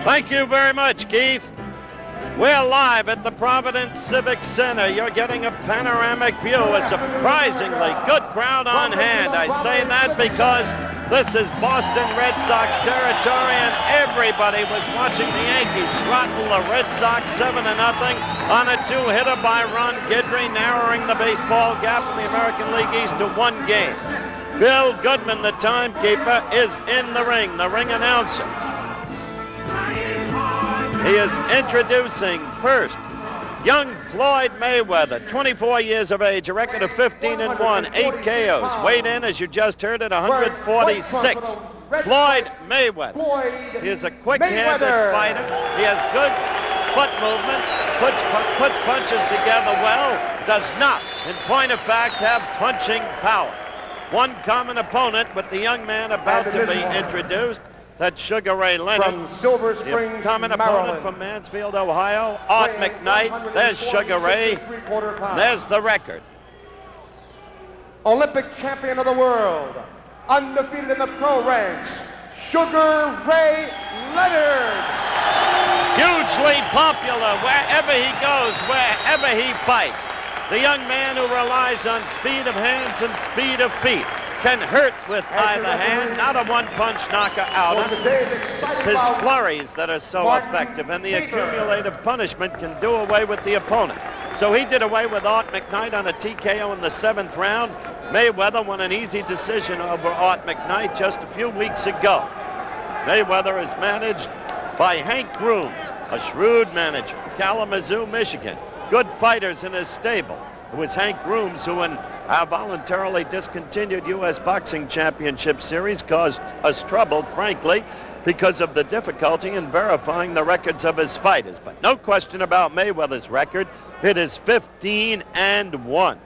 Thank you very much, Keith. We're live at the Providence Civic Center. You're getting a panoramic view, a surprisingly good crowd on hand. I say that because this is Boston Red Sox territory, and everybody was watching the Yankees throttle the Red Sox 7-0 on a two-hitter by Ron Guidry, narrowing the baseball gap in the American League East to 1 game. Bill Goodman, the timekeeper, is in the ring announcer. He is introducing first young Floyd Mayweather, 24 years of age, a record of 15-1, 8 KOs, weighed in, as you just heard, at 146. Floyd Mayweather. He is a quick-handed fighter. He has good foot movement, puts punches together well, does not, in point of fact, have punching power. One common opponent with the young man about to be introduced. That's Sugar Ray Leonard. From Silver Springs, common opponent from Mansfield, Ohio, Art McKnight. There's Sugar Ray. There's the record. Olympic champion of the world, undefeated in the pro ranks, Sugar Ray Leonard. Hugely popular wherever he goes, wherever he fights. The young man who relies on speed of hands and speed of feet. Can hurt with either hand, not a one-punch knocker out. It's his flurries that are so effective, and the accumulative punishment can do away with the opponent. So he did away with Art McKnight on a TKO in the 7th round. Mayweather won an easy decision over Art McKnight just a few weeks ago. Mayweather is managed by Hank Grooms, a shrewd manager, Kalamazoo, Michigan. Good fighters in his stable. It was Hank Grooms who, in our voluntarily discontinued U.S. Boxing Championship Series, caused us trouble, frankly, because of the difficulty in verifying the records of his fighters. But no question about Mayweather's record. It is 15-1.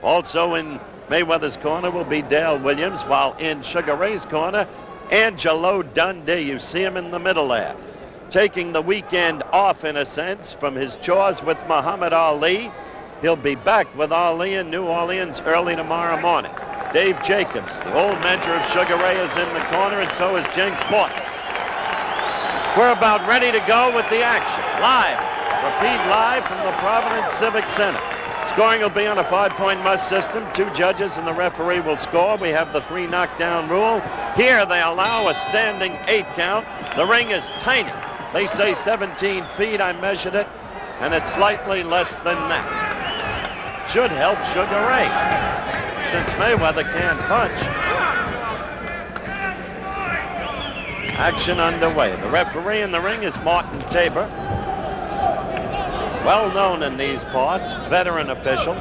Also in Mayweather's corner will be Dale Williams, while in Sugar Ray's corner, Angelo Dundee. You see him in the middle there. Taking the weekend off, in a sense, from his chores with Muhammad Ali. He'll be back with Ali in New Orleans early tomorrow morning. Dave Jacobs, the old mentor of Sugar Ray, is in the corner, and so is Jenks Morton. We're about ready to go with the action. Live. Repeat live from the Providence Civic Center. Scoring will be on a 5-point must system. 2 judges and the referee will score. We have the 3 knockdown rule. Here they allow a standing 8 count. The ring is tiny. They say 17 feet. I measured it, and it's slightly less than that. Should help Sugar Ray, since Mayweather can't punch. Action underway. The referee in the ring is Martin Tabor, well known in these parts, veteran official.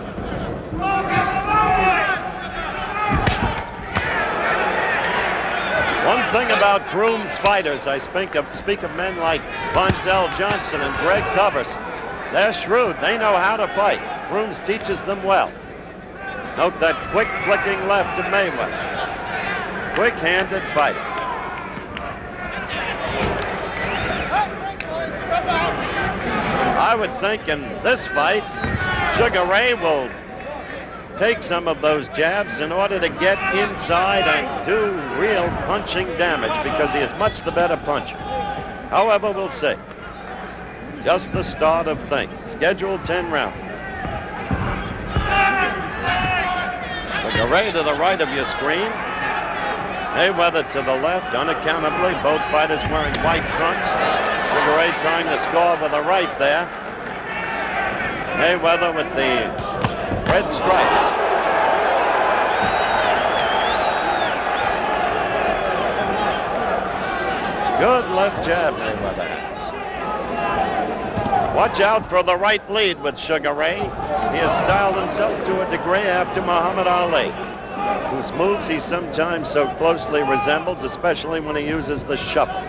One thing about Grooms fighters, I speak of men like Bonzel Johnson and Greg Covers. They're shrewd. They know how to fight. Grooms teaches them well. Note that quick flicking left to Mayweather. Quick-handed fighter. I would think in this fight, Sugar Ray will take some of those jabs in order to get inside and do real punching damage, because he is much the better puncher. However, we'll see. Just the start of things. Scheduled 10 rounds. Sugar Ray to the right of your screen. Mayweather to the left, unaccountably. Both fighters wearing white trunks. Sugar Ray trying to score with the right there. Mayweather with the red stripes. Good left jab Mayweather has. Watch out for the right lead with Sugar Ray. He has styled himself to a degree after Muhammad Ali, whose moves he sometimes so closely resembles, especially when he uses the shuffle.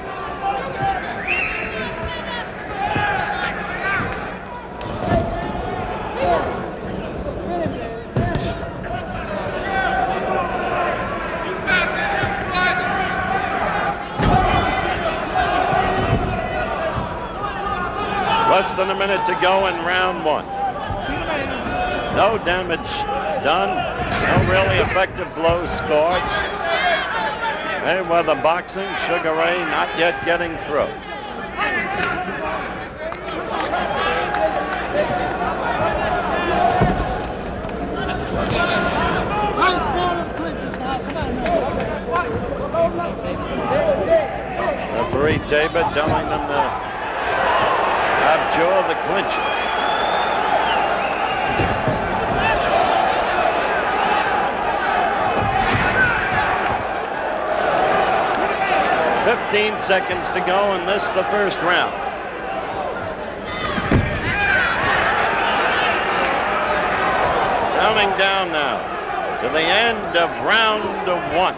Less than a minute to go in round 1. No damage done. No really effective blows scored. Mayweather boxing. Sugar Ray not yet getting through. Referee Tabor telling them to abjure the clinches. "15 seconds to go in this, the first round." Counting down now to the end of round 1.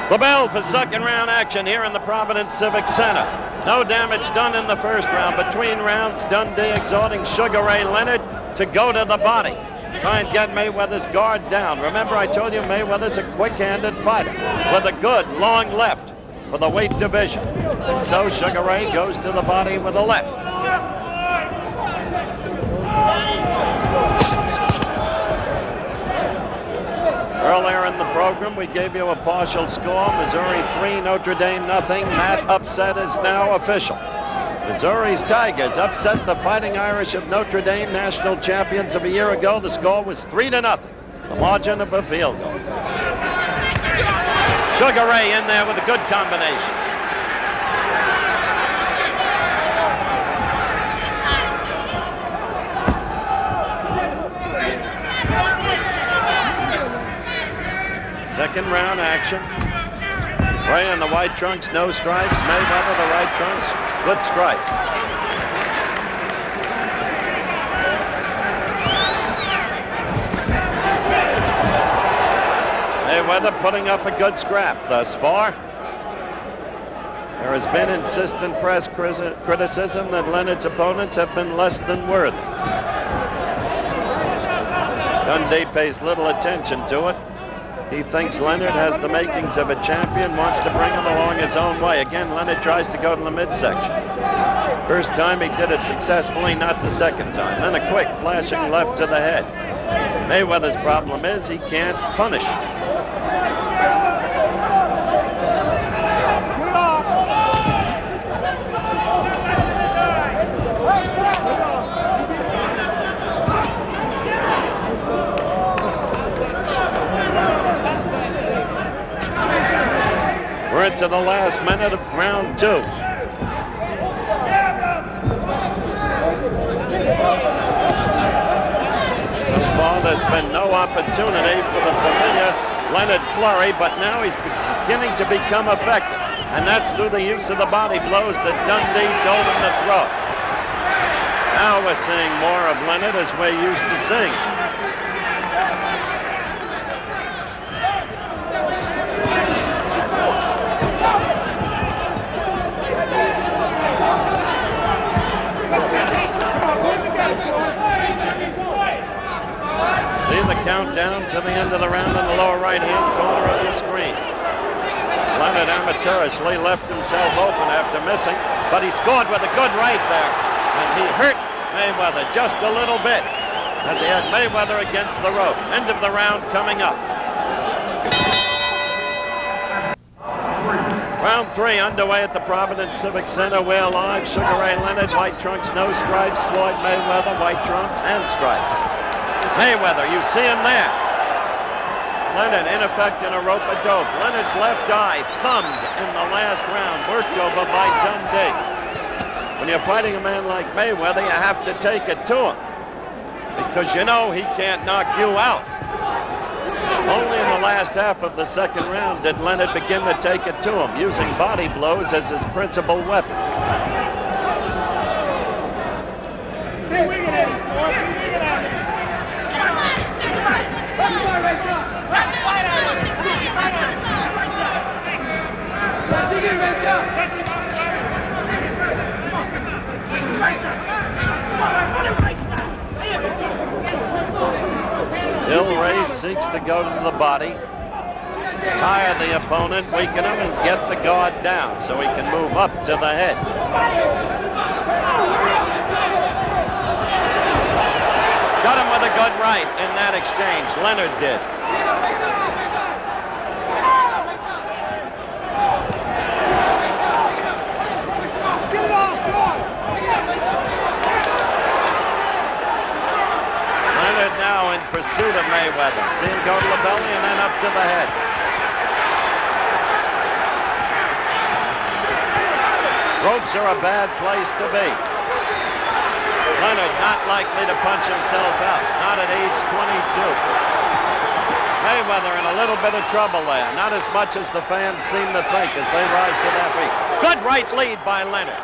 The bell for second round action here in the Providence Civic Center. No damage done in the first round. Between rounds, Dundee exhorting Sugar Ray Leonard to go to the body. Try and get Mayweather's guard down. Remember, I told you Mayweather's a quick-handed fighter with a good long left for the weight division. And so Sugar Ray goes to the body with a left. Earlier in the program, we gave you a partial score. Missouri 3, Notre Dame nothing. That upset is now official. Missouri's Tigers upset the Fighting Irish of Notre Dame, national champions of a year ago. The score was 3-0, the margin of a field goal. Sugar Ray in there with a good combination. Second round action. Ray in the white trunks, no stripes. Mayweather, the right trunks, good stripes. Mayweather putting up a good scrap thus far. There has been insistent press criticism that Leonard's opponents have been less than worthy. Dundee pays little attention to it. He thinks Leonard has the makings of a champion, wants to bring him along his own way. Again, Leonard tries to go to the midsection. First time he did it successfully, not the second time. Then a quick flashing left to the head. Mayweather's problem is he can't punish. We're into the last minute of round 2. So far, there's been no opportunity for the familiar Leonard flurry, but now he's beginning to become effective. And that's through the use of the body blows that Dundee told him to throw. Now we're seeing more of Leonard as we're used to seeing. Countdown to the end of the round in the lower right-hand corner of your screen. Leonard amateurishly left himself open after missing, but he scored with a good right there, and he hurt Mayweather just a little bit as he had Mayweather against the ropes. End of the round coming up. Round 3 underway at the Providence Civic Center. We're live. Sugar Ray Leonard, white trunks, no stripes. Floyd Mayweather, white trunks and stripes. Mayweather, you see him there. Leonard in effect in a rope-a-dope. Leonard's left eye thumbed in the last round, worked over by Dundee. When you're fighting a man like Mayweather, you have to take it to him because you know he can't knock you out. Only in the last half of the second round did Leonard begin to take it to him, using body blows as his principal weapon. Still Ray seeks to go to the body, tire the opponent, weaken him, and get the guard down so he can move up to the head. Got him with a good right in that exchange. Leonard did. to the head. Ropes are a bad place to be. Leonard not likely to punch himself out, not at age 22. Mayweather in a little bit of trouble there, not as much as the fans seem to think as they rise to their feet. Good right lead by Leonard.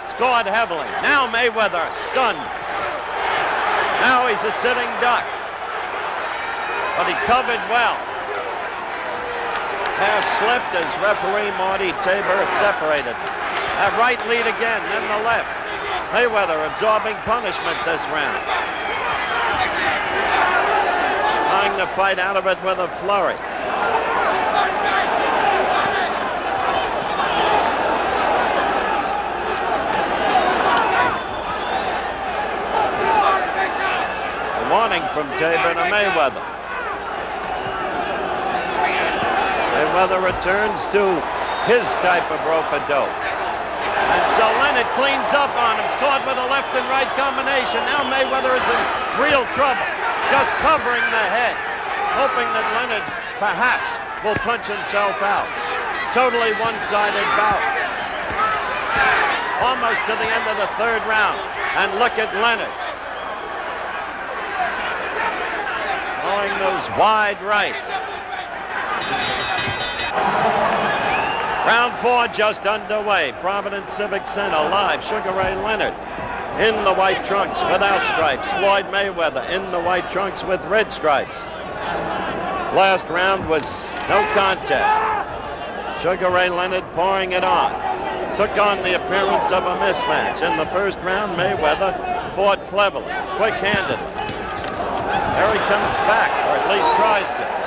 Scored heavily. Now Mayweather stunned. Now he's a sitting duck. But he covered well. Half slipped as referee Marty Tabor separated. That right lead again, then the left. Mayweather absorbing punishment this round. Trying to fight out of it with a flurry. A warning from Tabor to Mayweather. Mayweather returns to his type of rope-a-dope. And so Leonard cleans up on him, scored with a left and right combination. Now Mayweather is in real trouble, just covering the head, hoping that Leonard perhaps will punch himself out. Totally one-sided bout. Almost to the end of the third round. And look at Leonard. Throwing those wide rights. Round 4 just underway. Providence Civic Center live. Sugar Ray Leonard in the white trunks without stripes. Floyd Mayweather in the white trunks with red stripes. Last round was no contest. Sugar Ray Leonard pouring it on. Took on the appearance of a mismatch. In the first round, Mayweather fought cleverly, quick-handed. There he comes back, or at least tries to.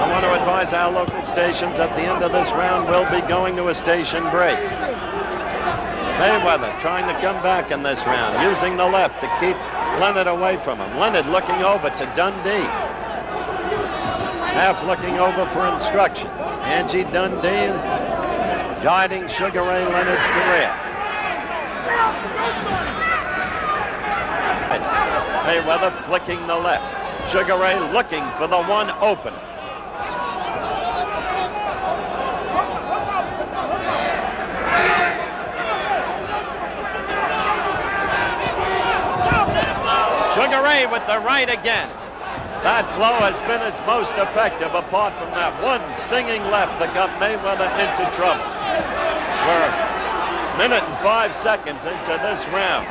I want to advise our local stations at the end of this round we'll be going to a station break. Mayweather trying to come back in this round, using the left to keep Leonard away from him. Leonard looking over to Dundee. Half looking over for instructions. Angie Dundee guiding Sugar Ray Leonard's career. Mayweather flicking the left. Sugar Ray looking for the one opener. Sugar Ray with the right again. That blow has been his most effective, apart from that one stinging left that got Mayweather into trouble. We're a minute and 5 seconds into this round.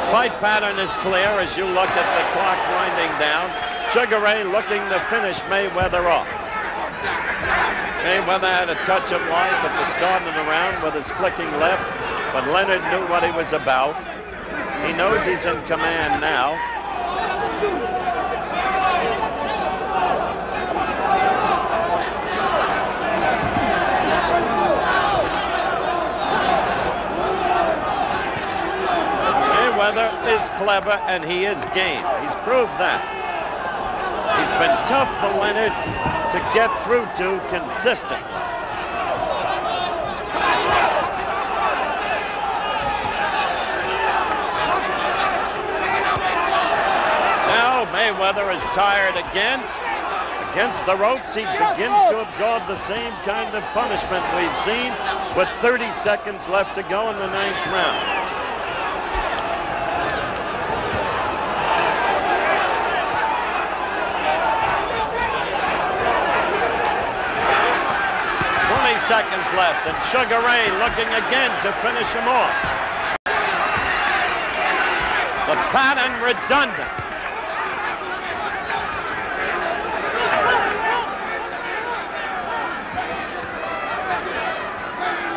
Fight pattern is clear as you look at the clock winding down. Sugar Ray looking to finish Mayweather off. Mayweather had a touch of life at the start of the round with his flicking left, but Leonard knew what he was about. He knows he's in command now. Mayweather is clever and he is game. He's proved that. He's been tough for Leonard to get through to consistently. Now Mayweather is tired again. Against the ropes, he begins to absorb the same kind of punishment we've seen with 30 seconds left to go in the 9th round. Seconds left, and Sugar Ray looking again to finish him off. The pattern redundant.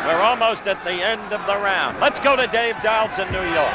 We're almost at the end of the round. Let's go to Dave Dowles in New York.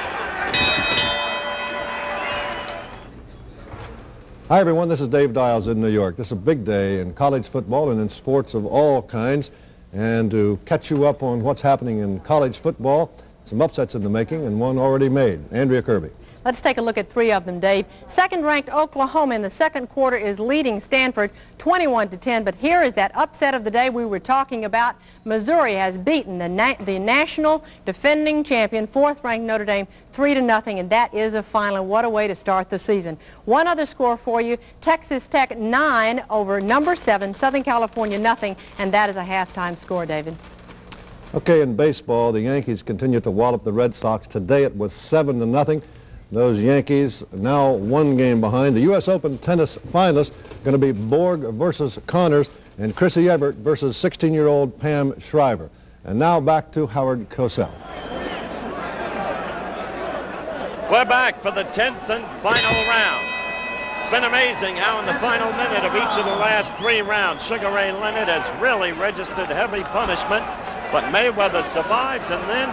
Hi everyone, this is Dave Dials in New York. This is a big day in college football and in sports of all kinds. And to catch you up on what's happening in college football, some upsets in the making and one already made. Andrea Kirby. Let's take a look at 3 of them, Dave. Second-ranked Oklahoma in the second quarter is leading Stanford 21-10, but here is that upset of the day we were talking about. Missouri has beaten the national defending champion, 4th-ranked Notre Dame, 3-0, and that is a final. What a way to start the season. One other score for you, Texas Tech 9 over number 7, Southern California nothing, and that is a halftime score, David. Okay, in baseball, the Yankees continue to wallop the Red Sox. Today it was 7-0. Those Yankees now 1 game behind. The U.S. Open tennis finalists going to be Borg versus Connors and Chrissy Everett versus 16-year-old Pam Shriver. And now back to Howard Cosell. We're back for the 10th and final round. It's been amazing how in the final minute of each of the last 3 rounds, Sugar Ray Leonard has really registered heavy punishment, but Mayweather survives, and then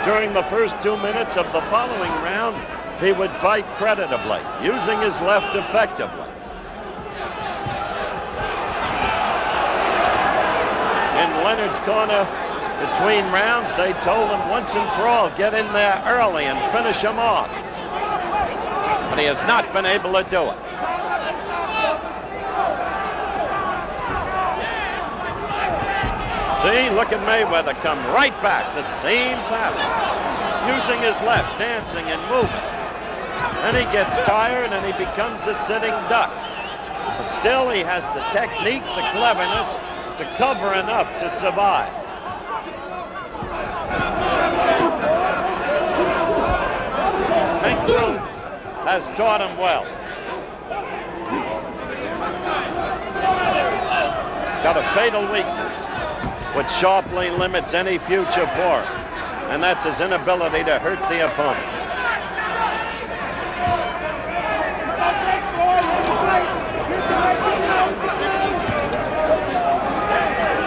during the first 2 minutes of the following round, he would fight creditably, using his left effectively. In Leonard's corner, between rounds, they told him once and for all, get in there early and finish him off. But he has not been able to do it. See, look at Mayweather come right back, the same pattern, using his left, dancing and moving. Then he gets tired and he becomes a sitting duck. But still he has the technique, the cleverness to cover enough to survive. Hank Grooms has taught him well. He's got a fatal weakness which sharply limits any future for him, and that's his inability to hurt the opponent.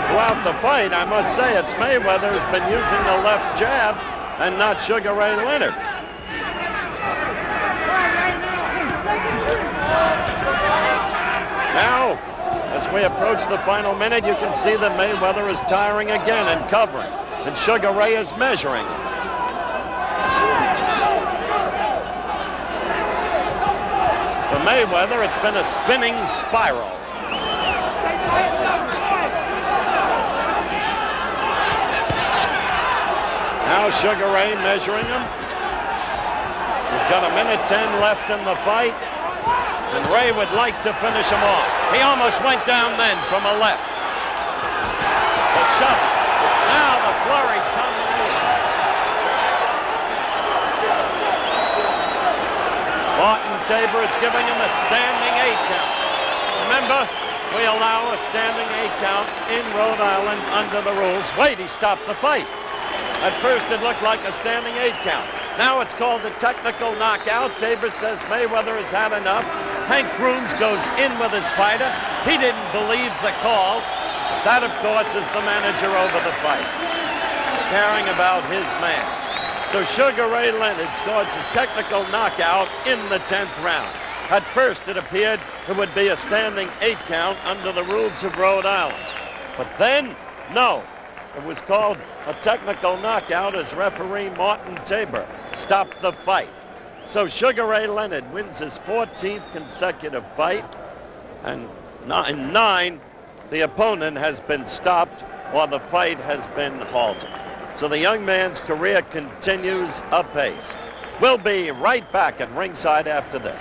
Throughout the fight, I must say, it's Mayweather who's been using the left jab and not Sugar Ray Leonard. Now, as we approach the final minute, you can see that Mayweather is tiring again and covering, and Sugar Ray is measuring. For Mayweather, it's been a spinning spiral. Now Sugar Ray measuring him. We've got 1:10 left in the fight, and Ray would like to finish him off. He almost went down then from a left. The shove. Now the flurry combinations. Martin Tabor is giving him a standing 8 count. Remember, we allow a standing 8 count in Rhode Island under the rules. Wait, he stopped the fight. At first it looked like a standing 8 count. Now it's called a technical knockout. Tabor says Mayweather has had enough. Hank Grooms goes in with his fighter. He didn't believe the call. That, of course, is the manager over the fight, caring about his man. So Sugar Ray Leonard scores a technical knockout in the 10th round. At first it appeared it would be a standing 8 count under the rules of Rhode Island. But then, no. It was called a technical knockout as referee Martin Tabor stopped the fight. So Sugar Ray Leonard wins his 14th consecutive fight, and in 9, the opponent has been stopped or the fight has been halted. So the young man's career continues apace. We'll be right back at ringside after this.